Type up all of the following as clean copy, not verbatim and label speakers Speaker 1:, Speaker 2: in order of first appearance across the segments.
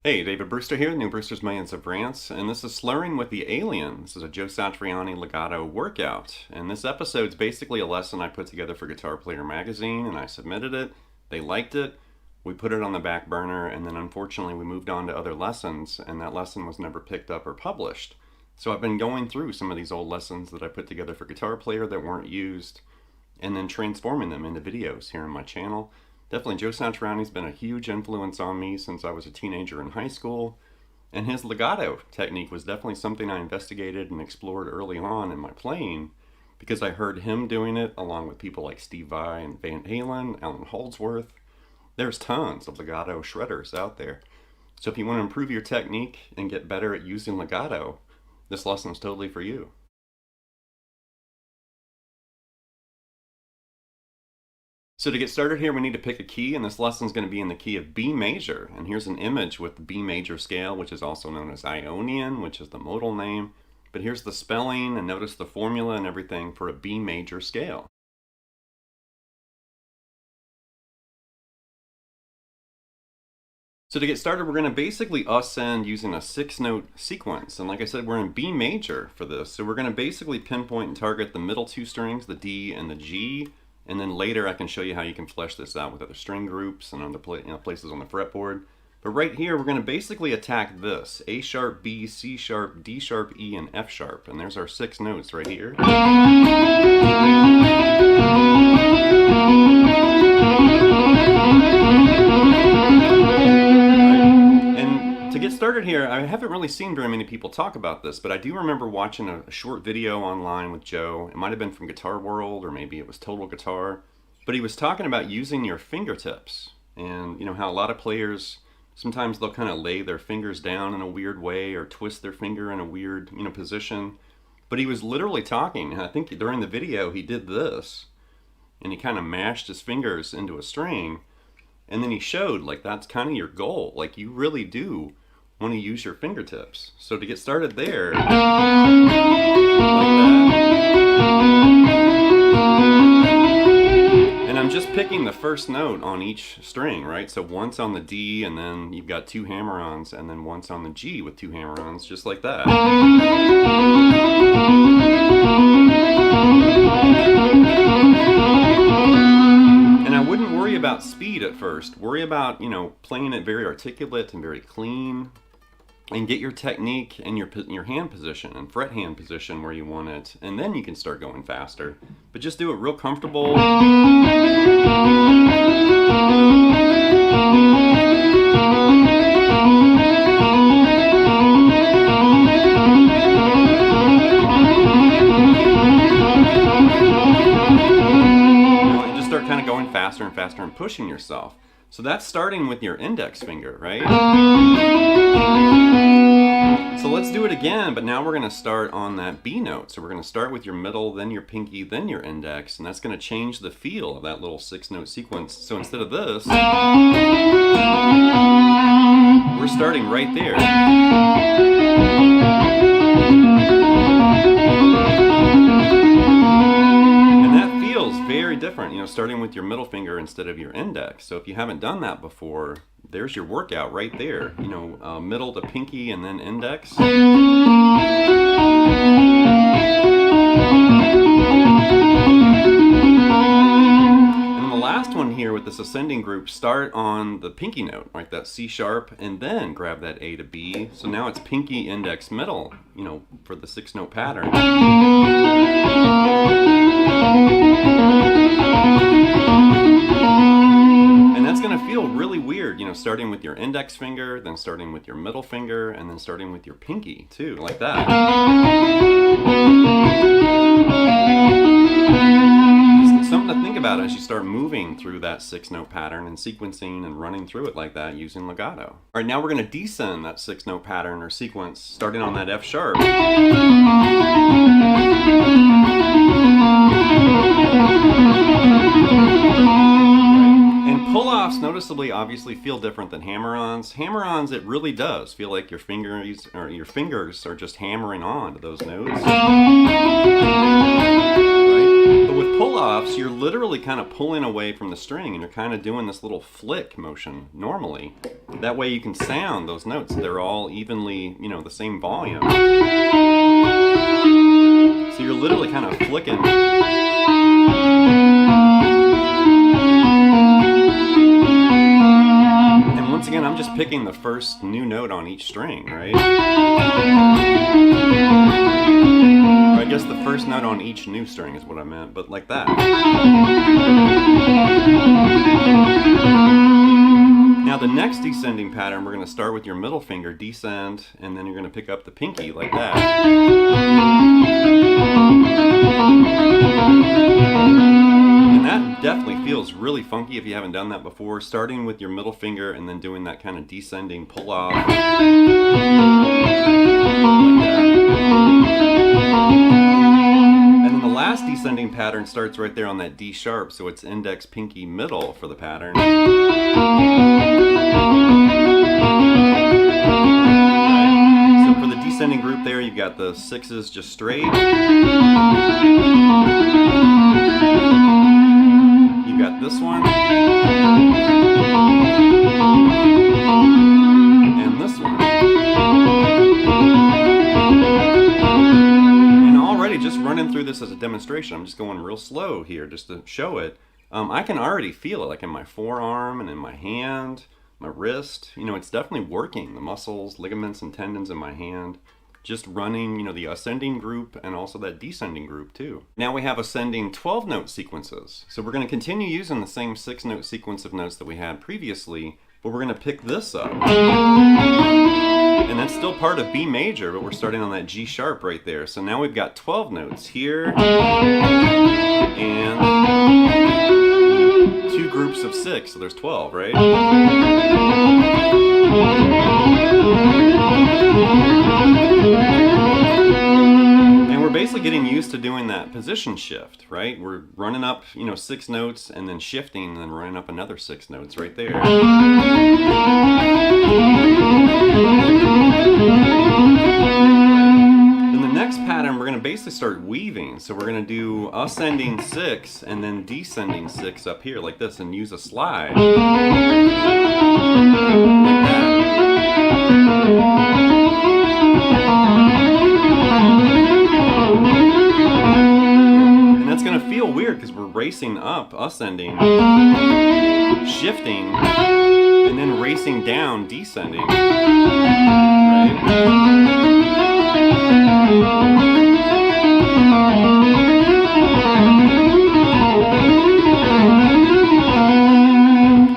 Speaker 1: Hey, David Brewster here, New Brewster's Millions of Rants, and this is Slurring with the Alien. This is a Joe Satriani Legato workout, and this episode's basically a lesson I put together for Guitar Player Magazine, and I submitted it. They liked it. We put it on the back burner, and then unfortunately we moved on to other lessons, and that lesson was never picked up or published. So I've been going through some of these old lessons that I put together for Guitar Player that weren't used, and then transforming them into videos here on my channel. Definitely Joe Satriani's been a huge influence on me since I was a teenager in high school, and his legato technique was definitely something I investigated and explored early on in my playing because I heard him doing it along with people like Steve Vai and Van Halen, Alan Holdsworth. There's tons of legato shredders out there. So if you want to improve your technique and get better at using legato, this lesson is totally for you. So to get started here, we need to pick a key, and this lesson is going to be in the key of B major. And here's an image with the B major scale, which is also known as Ionian, which is the modal name. But here's the spelling, and notice the formula and everything for a B major scale. So to get started, we're going to basically ascend using a 6-note sequence. And like I said, we're in B major for this. So we're going to basically pinpoint and target the middle two strings, the D and the G. And then later I can show you how you can flesh this out with other string groups and other places on the fretboard. But right here, we're going to basically attack this: A sharp, B, C sharp, D sharp, E, and F sharp. And there's our 6 notes right here. To get started here, I haven't really seen very many people talk about this, but I do remember watching a short video online with Joe. It might have been from Guitar World, or maybe it was Total Guitar, but he was talking about using your fingertips, and you know how a lot of players, sometimes they'll kind of lay their fingers down in a weird way or twist their finger in a weird, position. But he was literally talking, and I think during the video he did this, and he kind of mashed his fingers into a string, and then he showed like that's kind of your goal. Like you really do want to use your fingertips. So to get started there, like that. And I'm just picking the first note on each string, right? So once on the D, and then you've got 2 hammer-ons, and then once on the G with 2 hammer-ons, just like that. About speed at first. Worry about, playing it very articulate and very clean, and get your technique and your hand position and fret hand position where you want it, and then you can start going faster. But just do it real comfortable. Faster and faster and pushing yourself. So that's starting with your index finger, right? So let's do it again, but now we're going to start on that B note. So we're going to start with your middle, then your pinky, then your index, and that's going to change the feel of that little 6-note sequence. So instead of this, we're starting right there. Very different, starting with your middle finger instead of your index. So if you haven't done that before, there's your workout right there. Middle to pinky and then index. And then the last one here with this ascending group, start on the pinky note, like that C sharp, and then grab that A to B. So now it's pinky, index, middle, for the 6-note pattern. And that's going to feel really weird, starting with your index finger, then starting with your middle finger, and then starting with your pinky too, like that. Just something to think about as you start moving through that 6-note pattern and sequencing and running through it like that using legato. All right, now we're going to descend that 6-note pattern or sequence, starting on that F sharp. And pull-offs noticeably obviously feel different than hammer-ons. Hammer-ons, it really does feel like your fingers are just hammering on to those notes. Right? But with pull-offs, you're literally kind of pulling away from the string, and you're kind of doing this little flick motion normally. That way you can sound those notes. They're all evenly, you know, the same volume. So you're literally kind of flicking. And once again, I'm just picking the first new note on each string, right? Or I guess the first note on each new string is what I meant, but like that. Now the next descending pattern, we're going to start with your middle finger, descend, and then you're going to pick up the pinky like that. And that definitely feels really funky if you haven't done that before, starting with your middle finger and then doing that kind of descending pull off. Like that. And then the last descending pattern starts right there on that D sharp, so it's index, pinky, middle for the pattern. So for the descending group there, you've got the sixes just straight. You've got this one. And this one. And already just running through this as a demonstration, I'm just going real slow here just to show it. I can already feel it like in my forearm and in my hand, my wrist. You know, it's definitely working. The muscles, ligaments, and tendons in my hand. Just running, you know, the ascending group and also that descending group too. Now we have ascending 12-note sequences. So we're going to continue using the same 6-note sequence of notes that we had previously, but we're going to pick this up. And that's still part of B major, but we're starting on that G sharp right there. So now we've got 12 notes here and 2 groups of 6, so there's 12, right? And we're basically getting used to doing that position shift, right? We're running up, you know, 6 notes and then shifting and then running up another 6 notes right there. In the next pattern, we're going to basically start weaving. So we're going to do ascending 6 and then descending 6 up here like this and use a slide. Like that. And that's going to feel weird because we're racing up, ascending, shifting, and then racing down, descending. Right?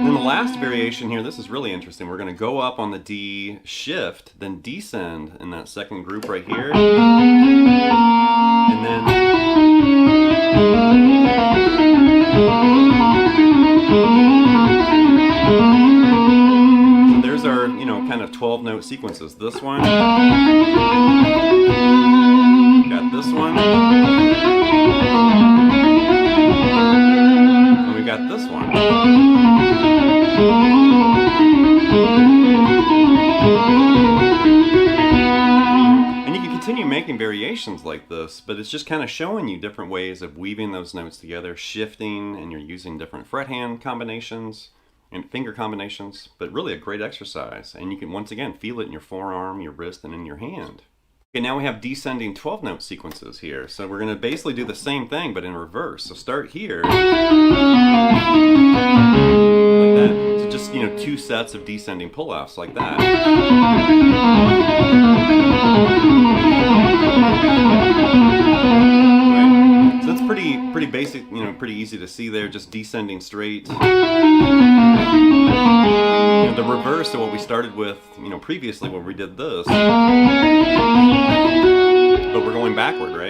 Speaker 1: Then the last variation here, this is really interesting. We're going to go up on the D, shift, then descend in that second group right here. And then so there's our, you know, kind of 12-note sequences. This one, got this one, and we got this one. And you can continue making variations like this, but it's just kind of showing you different ways of weaving those notes together, shifting, and you're using different fret hand combinations and finger combinations, but really a great exercise. And you can once again feel it in your forearm, your wrist, and in your hand. Okay, now we have descending 12-note sequences here. So we're going to basically do the same thing, but in reverse. So start here. Like that. So just, you know, 2 sets of descending pull-offs like that. Right. So that's pretty basic, you know, pretty easy to see there, just descending straight. You know, the reverse of what we started with, you know, previously when we did this. But we're going backward, right?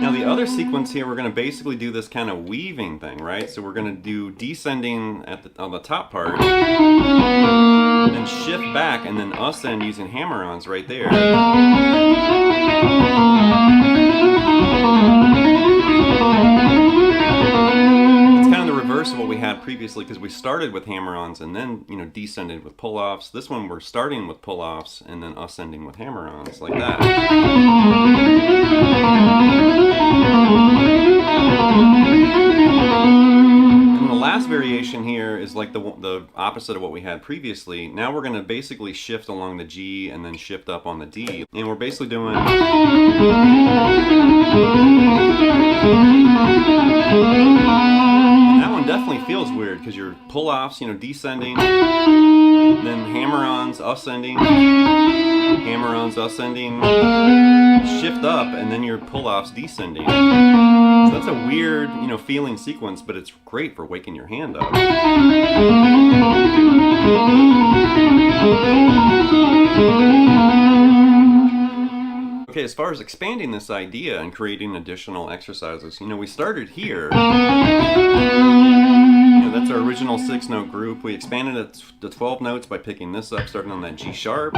Speaker 1: Now the other sequence here, we're going to basically do this kind of weaving thing, right? So we're going to do descending on the top part, then shift back, and then ascend using hammer-ons right there. It's kind of the reverse of what we had previously because we started with hammer-ons and then, you know, descended with pull-offs. This one we're starting with pull-offs and then ascending with hammer-ons like that. And the last variation here is like the opposite of what we had previously. Now we're going to basically shift along the G and then shift up on the D. And we're basically doing... That one definitely feels weird because your pull-offs, you know, descending, then hammer-ons ascending, hammer-ons ascending, shift up, and then your pull-offs descending. So that's a weird, you know, feeling sequence, but it's great for waking your hand up. Okay, as far as expanding this idea and creating additional exercises, you know, we started here. That's our original 6-note group. We expanded it to 12 notes by picking this up, starting on that G sharp.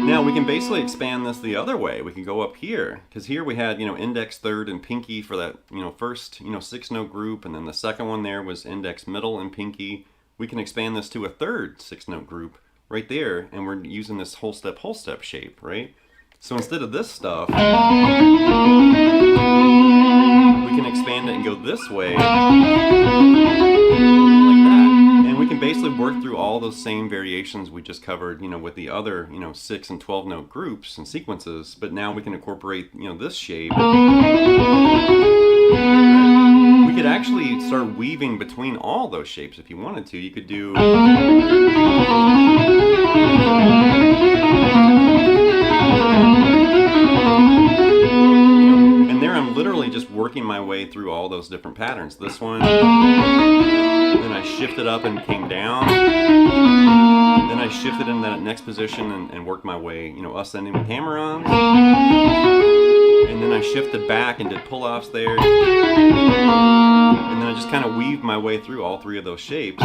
Speaker 1: Now we can basically expand this the other way. We can go up here, because here we had, you know, index, third, and pinky for that, you know, first, you know, 6-note group, and then the second one there was index, middle, and pinky. We can expand this to a third 6-note group right there, and we're using this whole step shape, right? So instead of this stuff, we can expand it and go this way, like that. And we can basically work through all those same variations we just covered, you know, with the other, you know, 6 and 12 note groups and sequences, but now we can incorporate, you know, this shape. We could actually start weaving between all those shapes if you wanted to. You could do... I'm literally just working my way through all those different patterns. This one, then I shifted up and came down, then I shifted in that next position and worked my way, you know, ascending with hammer-ons, and then I shifted back and did pull-offs there, and then I just kind of weaved my way through all three of those shapes.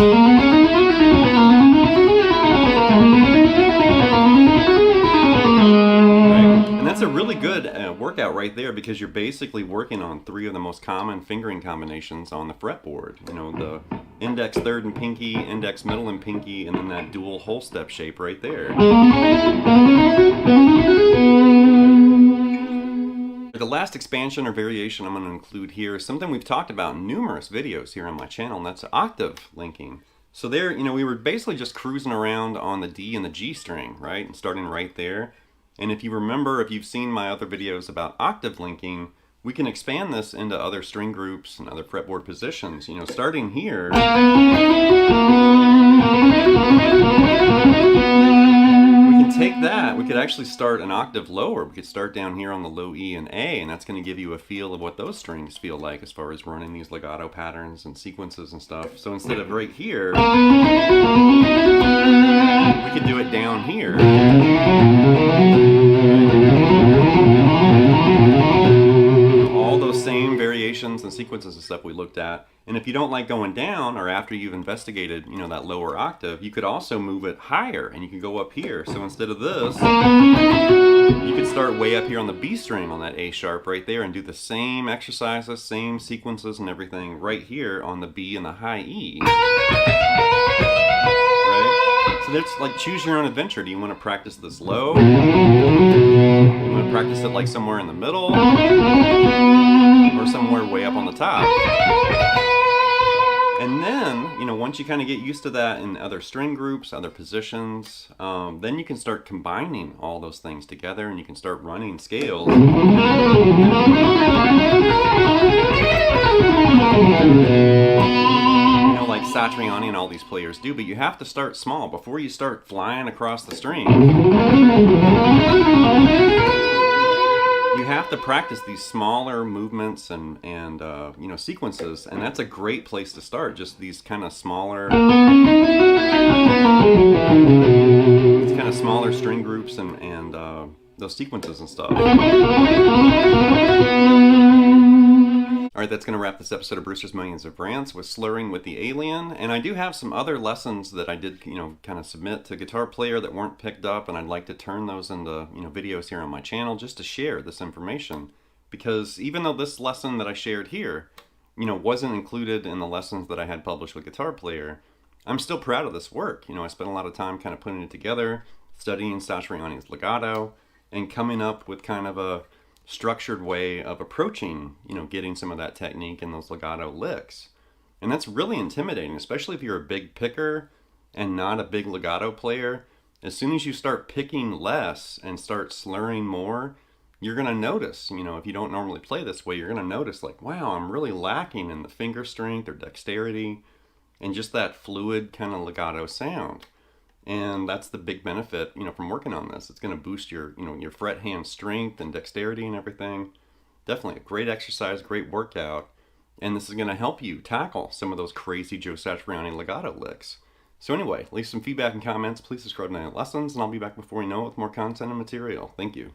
Speaker 1: That's a really good workout right there, because you're basically working on 3 of the most common fingering combinations on the fretboard. You know, the index, third, and pinky, index, middle, and pinky, and then that dual whole step shape right there. The last expansion or variation I'm going to include here is something we've talked about in numerous videos here on my channel, and that's octave linking. So there, you know, we were basically just cruising around on the D and the G string, right? And starting right there. And if you remember, if you've seen my other videos about octave linking, we can expand this into other string groups and other fretboard positions. You know, starting here, we can take that, we could actually start an octave lower. We could start down here on the low E and A, and that's going to give you a feel of what those strings feel like as far as running these legato patterns and sequences and stuff. So instead of right here, we could do it down here. All those same variations and sequences and stuff we looked at. And if you don't like going down, or after you've investigated, you know, that lower octave, you could also move it higher, and you can go up here. So instead of this, you could start way up here on the B string on that A sharp right there and do the same exercises, same sequences and everything right here on the B and the high E. Right? So that's like choose your own adventure. Do you want to practice this low? You want to practice it like somewhere in the middle? Or somewhere way up on the top? And then, you know, once you kind of get used to that in other string groups, other positions, then you can start combining all those things together, and you can start running scales. You know, like Satriani and all these players do, but you have to start small before you start flying across the string. You have to practice these smaller movements and you know, sequences, and that's a great place to start. Just these kind of smaller string groups and those sequences and stuff. All right, that's going to wrap this episode of Brewster's Millions of Rants with Slurring with the Alien. And I do have some other lessons that I did, you know, kind of submit to Guitar Player that weren't picked up, and I'd like to turn those into, you know, videos here on my channel just to share this information. Because even though this lesson that I shared here, you know, wasn't included in the lessons that I had published with Guitar Player, I'm still proud of this work. You know, I spent a lot of time kind of putting it together, studying Satriani's Legato, and coming up with kind of a structured way of approaching, getting some of that technique in those legato licks. And that's really intimidating, especially if you're a big picker and not a big legato player. As soon as you start picking less and start slurring more, you're going to notice, if you don't normally play this way, you're going to notice like, wow, I'm really lacking in the finger strength or dexterity and just that fluid kind of legato sound. And that's the big benefit, from working on this. It's going to boost your, your fret hand strength and dexterity and everything. Definitely a great exercise, great workout. And this is going to help you tackle some of those crazy Joe Satriani legato licks. So anyway, leave some feedback and comments. Please subscribe to Night Lessons, and I'll be back before you know it with more content and material. Thank you.